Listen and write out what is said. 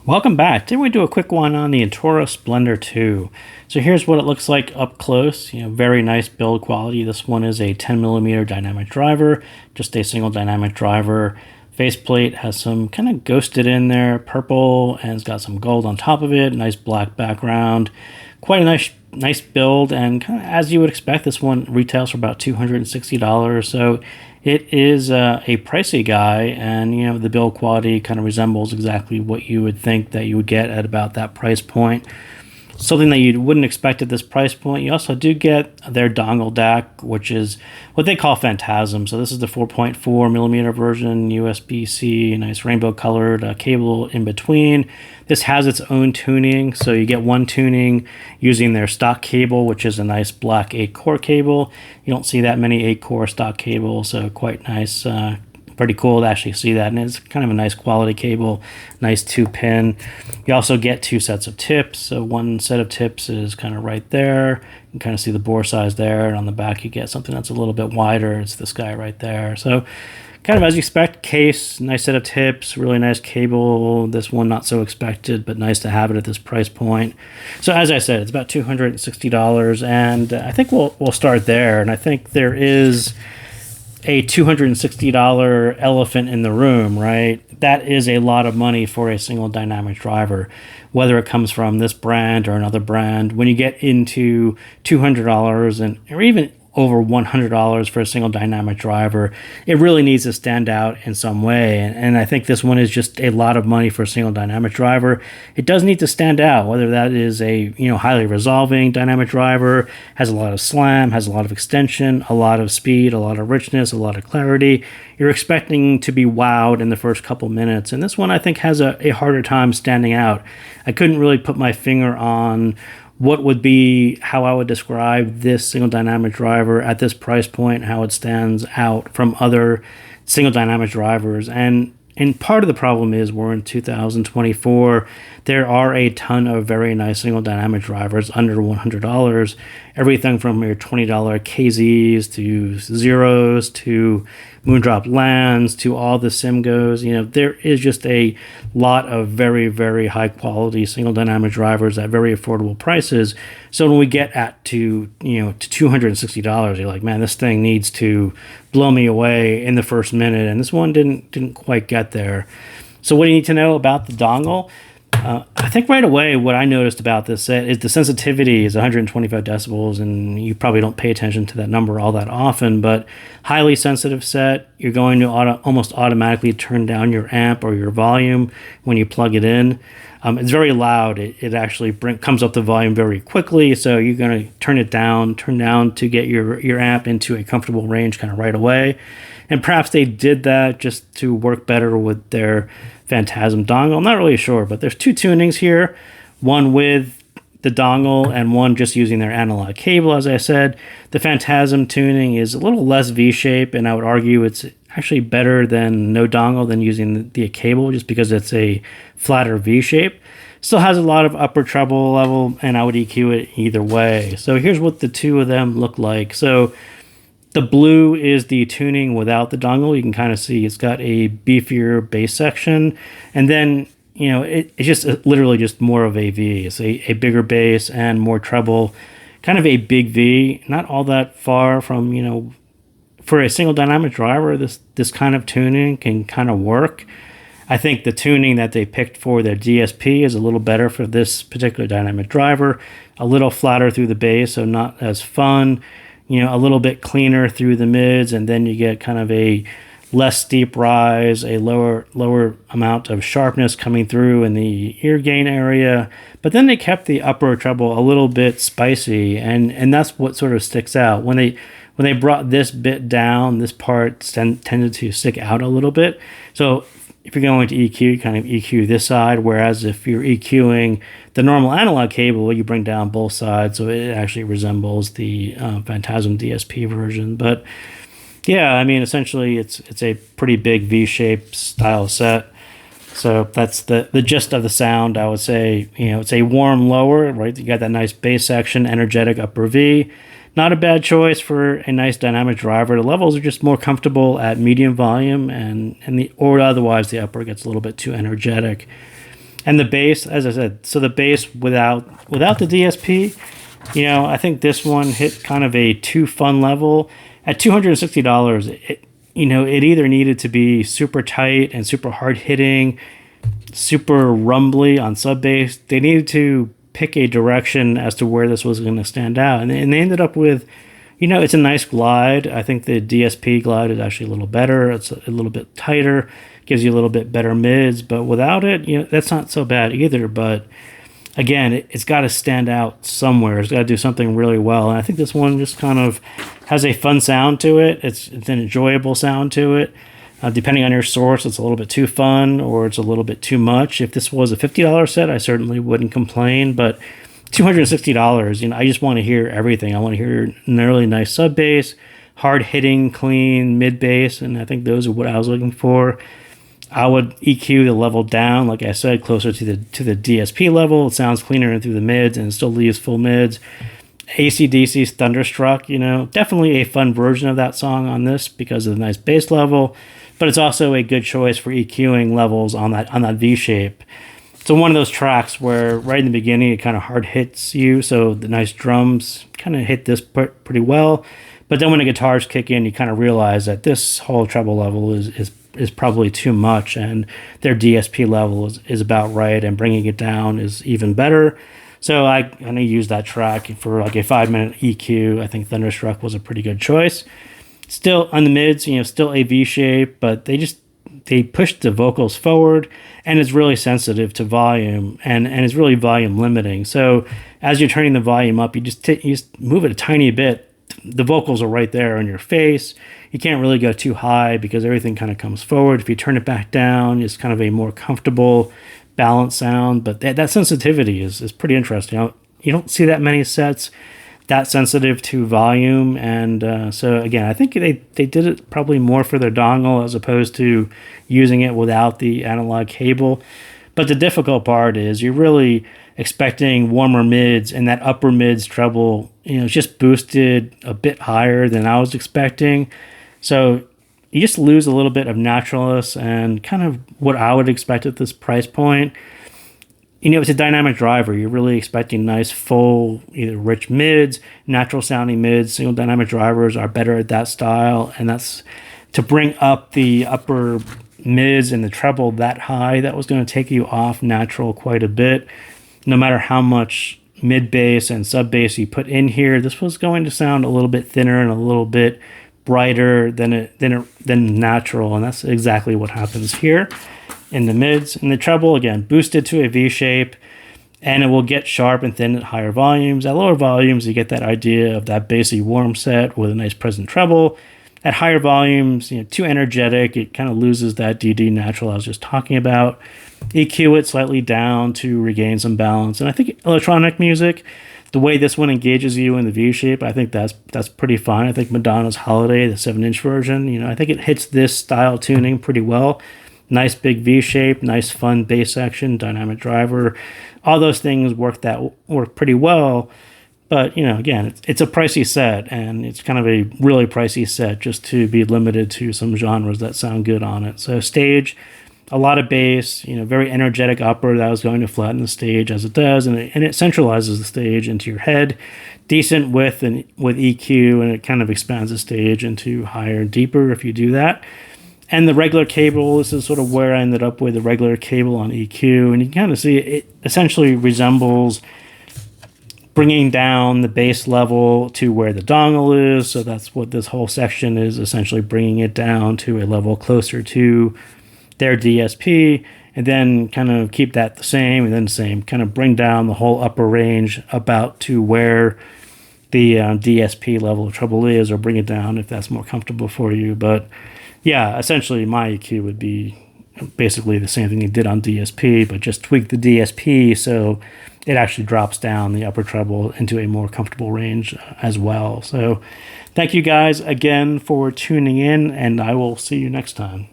Welcome back. Today we do a quick one on the INTUAURA Splendor II. So here's what it looks like up close. Very nice build quality. This one is a 10mm dynamic driver, just a single dynamic driver. Faceplate has some kind of ghosted in there, purple, and it's got some gold on top of it. Nice black background. Quite a nice build, and kind of as you would expect, this one retails for about $260. So it is a pricey guy, and the build quality kind of resembles exactly what you would think that you would get at about that price point. Something that you wouldn't expect at this price point. You also do get their dongle DAC, which is what they call Phantasm. So this is the 4.4mm version, USB-C, nice rainbow colored cable in between. This has its own tuning, so you get one tuning using their stock cable, which is a nice black 8-core cable. You don't see that many 8-core stock cables, so quite nice. Pretty cool to actually see that, and it's kind of a nice quality cable, nice 2-pin. You also get 2 sets of tips. So one set of tips is kind of right there. You can kind of see the bore size there, and on the back you get something that's a little bit wider. It's this guy right there. So kind of as you expect, case, nice set of tips, really nice cable. This one not so expected, but nice to have it at this price point. So as I said, it's about $260, and I think we'll start there. And I think there is a $260 elephant in the room, right? That is a lot of money for a single dynamic driver, whether it comes from this brand or another brand. When you get into $200 or even over $100 for a single dynamic driver, it really needs to stand out in some way. And I think this one is just a lot of money for a single dynamic driver. It does need to stand out, whether that is a highly resolving dynamic driver, has a lot of slam, has a lot of extension, a lot of speed, a lot of richness, a lot of clarity. You're expecting to be wowed in the first couple minutes. And this one, I think, has a harder time standing out. I couldn't really put my finger on what would be how I would describe this single dynamic driver at this price point, how it stands out from other single dynamic drivers. And part of the problem is we're in 2024. There are a ton of very nice single dynamic drivers under $100. Everything from your $20 KZs to Zeros to Moondrop Lands to all the Simgos. There is just a lot of very, very high quality single dynamic drivers at very affordable prices. So when we get to $260, you're like, man, this thing needs to blow me away in the first minute. And this one didn't quite get there. So what do you need to know about the dongle? I think right away what I noticed about this set is the sensitivity is 125 decibels, and you probably don't pay attention to that number all that often, but highly sensitive set. You're going to almost automatically turn down your amp or your volume when you plug it in. It's very loud. It actually comes up the volume very quickly, so you're going to turn down to get your amp into a comfortable range kind of right away. And perhaps they did that just to work better with their Phantasm dongle. I'm not really sure, but there's 2 tunings here, one with the dongle and one just using their analog cable. As I said, the Phantasm tuning is a little less V-shape, and I would argue it's actually better than no dongle than using the cable, just because it's a flatter V-shape. Still has a lot of upper treble level, and I would EQ it either way. So here's what the 2 of them look like. So the blue is the tuning without the dongle. You can kind of see it's got a beefier bass section. And then, it's just literally just more of a V. It's a bigger bass and more treble. Kind of a big V. Not all that far from, for a single dynamic driver, this kind of tuning can kind of work. I think the tuning that they picked for their DSP is a little better for this particular dynamic driver. A little flatter through the bass, so not as fun. A little bit cleaner through the mids, and then you get kind of a less steep rise, a lower amount of sharpness coming through in the ear gain area. But then they kept the upper treble a little bit spicy, and that's what sort of sticks out. When they brought this bit down, this part tended to stick out a little bit. So if you're going to EQ, you kind of EQ this side, whereas if you're EQing the normal analog cable, you bring down both sides, so it actually resembles the Phantasm DSP version. But yeah, I mean, essentially it's a pretty big V-shaped style set. So that's the gist of the sound, I would say. It's a warm lower, right? You got that nice bass section, energetic upper V. Not a bad choice for a nice dynamic driver. The levels are just more comfortable at medium volume, or otherwise the upper gets a little bit too energetic. And the bass, as I said, so the bass without the DSP, I think this one hit kind of a too fun level. At $260, it either needed to be super tight and super hard hitting, super rumbly on sub bass. They needed to pick a direction as to where this was going to stand out, and they ended up with, it's a nice glide. I think the DSP glide is actually a little better. It's a little bit tighter, gives you a little bit better mids, but without it, that's not so bad either. But again, it's got to stand out somewhere. It's got to do something really well. And I think this one just kind of has a fun sound to it. It's an enjoyable sound to it. Depending on your source, it's a little bit too fun or it's a little bit too much. If this was a $50 set, I certainly wouldn't complain. But $260, I just want to hear everything. I want to hear a really nice sub bass, hard hitting, clean mid bass, and I think those are what I was looking for. I would EQ the level down, like I said, closer to the DSP level. It sounds cleaner in through the mids and it still leaves full mids. AC/DC's Thunderstruck, definitely a fun version of that song on this because of the nice bass level, but it's also a good choice for EQing levels on that V shape. So one of those tracks where right in the beginning it kind of hard hits you, so the nice drums kind of hit this pretty well, but then when the guitars kick in, you kind of realize that this whole treble level is probably too much, and their DSP level is about right, and bringing it down is even better. So I'm going to use that track for like a 5-minute EQ. I think Thunderstruck was a pretty good choice. Still on the mids, still a V shape, but they pushed the vocals forward, and it's really sensitive to volume, and it's really volume limiting. So as you're turning the volume up, you just move it a tiny bit. The vocals are right there in your face. You can't really go too high because everything kind of comes forward. If you turn it back down, it's kind of a more comfortable, balanced sound. But that sensitivity is pretty interesting. You don't see that many sets that sensitive to volume, and so again, I think they did it probably more for their dongle as opposed to using it without the analog cable. But the difficult part is you're really expecting warmer mids, and that upper mids treble, just boosted a bit higher than I was expecting. So you just lose a little bit of naturalness and kind of what I would expect at this price point. It's a dynamic driver. You're really expecting nice, full, either rich mids, natural sounding mids. Single dynamic drivers are better at that style, and that's to bring up the upper mids and the treble that high. That was going to take you off natural quite a bit. No matter how much mid bass and sub bass you put in here, this was going to sound a little bit thinner and a little bit brighter than natural, and that's exactly what happens here. In the mids and the treble, again, boosted to a V shape, and it will get sharp and thin at higher volumes. At lower volumes, you get that idea of that bassy warm set with a nice present treble. At higher volumes, too energetic, it kind of loses that DD natural I was just talking about. EQ it slightly down to regain some balance. And I think electronic music, the way this one engages you in the V shape, I think that's pretty fine. I think Madonna's Holiday, the 7-inch version, I think it hits this style tuning pretty well. Nice big V shape, nice fun bass section, dynamic driver. All those things work pretty well. But, again, it's a pricey set, and it's kind of a really pricey set just to be limited to some genres that sound good on it. So stage, a lot of bass, very energetic upper that was going to flatten the stage as it does, and it centralizes the stage into your head. Decent width and with EQ, and it kind of expands the stage into higher and deeper if you do that. And the regular cable, this is sort of where I ended up with the regular cable on EQ, and you can kind of see it essentially resembles bringing down the bass level to where the dongle is. So that's what this whole section is, essentially bringing it down to a level closer to their DSP, and then kind of keep that the same, and then same, kind of bring down the whole upper range about to where the DSP level of treble is, or bring it down if that's more comfortable for you. But yeah, essentially my EQ would be basically the same thing you did on DSP, but just tweak the DSP so it actually drops down the upper treble into a more comfortable range as well. So thank you guys again for tuning in, and I will see you next time.